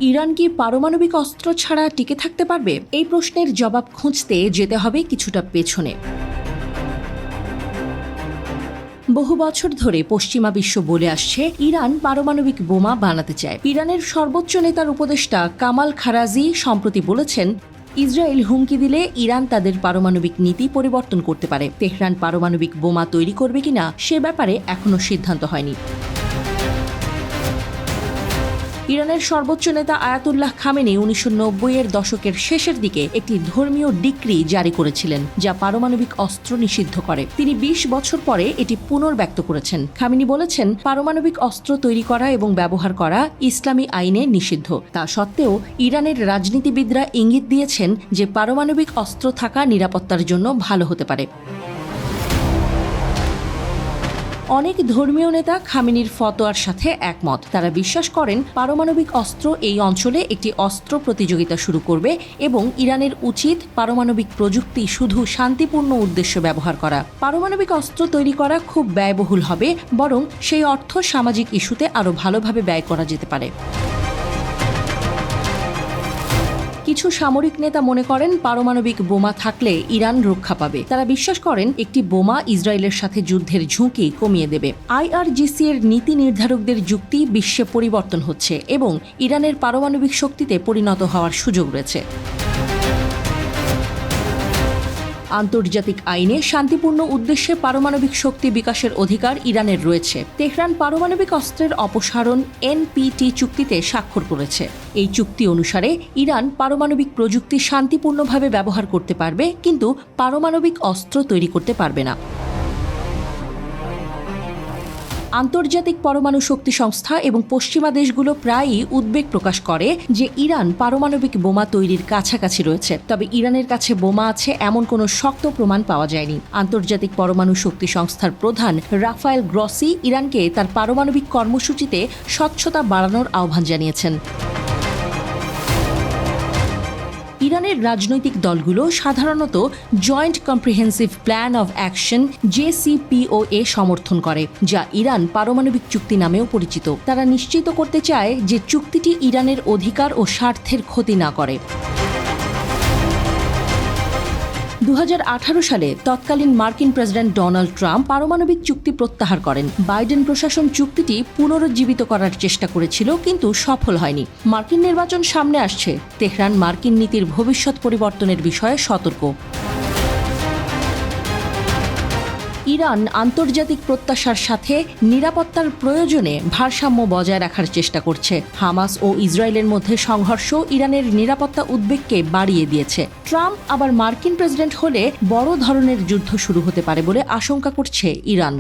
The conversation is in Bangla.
ইরান কি পারমাণবিক অস্ত্র ছাড়া টিকে থাকতে পারবে? এই প্রশ্নের জবাব খুঁজতে যেতে হবে কিছুটা পেছনে। বহু বছর ধরে পশ্চিমা বিশ্ব বলে আসছে ইরান পারমাণবিক বোমা বানাতে চায়। ইরানের সর্বোচ্চ নেতার উপদেষ্টা কামাল খারাজি সম্প্রতি বলেছেন, ইসরায়েল হুমকি দিলে ইরান তাদের পারমাণবিক নীতি পরিবর্তন করতে পারে। তেহরান পারমাণবিক বোমা তৈরি করবে কিনা সে ব্যাপারে এখনো সিদ্ধান্ত হয়নি। ইরানের সর্বোচ্চ নেতা আয়াতুল্লাহ খামেনি 1990-এর দশকের শেষের দিকে একটি ধর্মীয় ডিক্রি জারি করেছিলেন, যা পারমাণবিক অস্ত্র নিষিদ্ধ করে। তিনি 20 বছর পরে এটি পুনর্ব্যক্ত করেছেন। খামেনি বলেছেন, পারমাণবিক অস্ত্র তৈরি করা এবং ব্যবহার করা ইসলামী আইনে নিষিদ্ধ। তা সত্ত্বেও ইরানের রাজনীতিবিদরা ইঙ্গিত দিয়েছেন যে পারমাণবিক অস্ত্র থাকা নিরাপত্তার জন্য ভালো হতে পারে। অনেক ধর্মীয় নেতা খামেনির ফতোয়ার সাথে একমত। তারা বিশ্বাস করেন পারমাণবিক অস্ত্র এই অঞ্চলে একটি অস্ত্র প্রতিযোগিতা শুরু করবে এবং ইরানের উচিত পারমাণবিক প্রযুক্তি শুধু শান্তিপূর্ণ উদ্দেশ্যে ব্যবহার করা। পারমাণবিক অস্ত্র তৈরি করা খুব ব্যয়বহুল হবে, বরং সেই অর্থ সামাজিক ইস্যুতে আরও ভালোভাবে ব্যয় করা যেতে পারে। কিছু সামরিক নেতা মনে করেন পারমাণবিক বোমা থাকলে ইরান রক্ষা পাবে। তারা বিশ্বাস করেন একটি বোমা ইসরায়েলের সাথে যুদ্ধের ঝুঁকি কমিয়ে দেবে। IRGC এর নীতি নির্ধারকদের যুক্তি বিশ্বে পরিবর্তন হচ্ছে এবং ইরানের পারমাণবিক শক্তিতে পরিণত হওয়ার সুযোগ রয়েছে। আন্তর্জাতিক আইনে শান্তিপূর্ণ উদ্দেশ্যে পারমাণবিক শক্তি বিকাশের অধিকার ইরানের রয়েছে। তেহরান পারমাণবিক অস্ত্রের অপসারণ NPT চুক্তিতে স্বাক্ষর করেছে। এই চুক্তি অনুসারে ইরান পারমাণবিক প্রযুক্তি শান্তিপূর্ণভাবে ব্যবহার করতে পারবে, কিন্তু পারমাণবিক অস্ত্র তৈরি করতে পারবে না। আন্তর্জাতিক পরমাণু শক্তি সংস্থা এবং পশ্চিমা দেশগুলো প্রায়ই উদ্বেগ প্রকাশ করে যে ইরান পারমাণবিক বোমা তৈরির কাছাকাছি রয়েছে। তবে ইরানের কাছে বোমা আছে এমন কোনো শক্ত প্রমাণ পাওয়া যায়নি। আন্তর্জাতিক পরমাণু শক্তি সংস্থার প্রধান রাফায়েল গ্রসি ইরানকে তার পারমাণবিক কর্মসূচিতে স্বচ্ছতা বাড়ানোর আহ্বান জানিয়েছেন। ইরানের রাজনৈতিক দলগুলো সাধারণত joint comprehensive plan of action JCPOA সমর্থন করে, যা ইরান পারমাণবিক চুক্তি নামেও পরিচিত। তারা নিশ্চিত করতে চায় যে চুক্তিটি ইরানের অধিকার ও স্বার্থের ক্ষতি না করে। 2018 সালে তৎকালীন মার্কিন প্রেসিডেন্ট ডোনাল্ড ট্রাম্প পারমাণবিক চুক্তি প্রত্যাহার করেন। বাইডেন প্রশাসন চুক্তিটি পুনরুজ্জীবিত করার চেষ্টা করেছিল, কিন্তু সফল হয়নি। মার্কিন নির্বাচন সামনে আসছে। তেহরান মার্কিন নীতির ভবিষ্যৎ পরিবর্তনের বিষয়ে সতর্ক। ইরান আন্তর্জাতিক প্রত্যাশার সাথে নিরাপত্তার প্রয়োজনে ভারসাম্য বজায় রাখার চেষ্টা করছে। হামাস ও ইসরায়েলের মধ্যে সংঘর্ষ ইরানের নিরাপত্তা উদ্বেগকে বাড়িয়ে দিয়েছে। ট্রাম্প আবার মার্কিন প্রেসিডেন্ট হলে বড় ধরনের যুদ্ধ শুরু হতে পারে বলে আশঙ্কা করছে ইরান।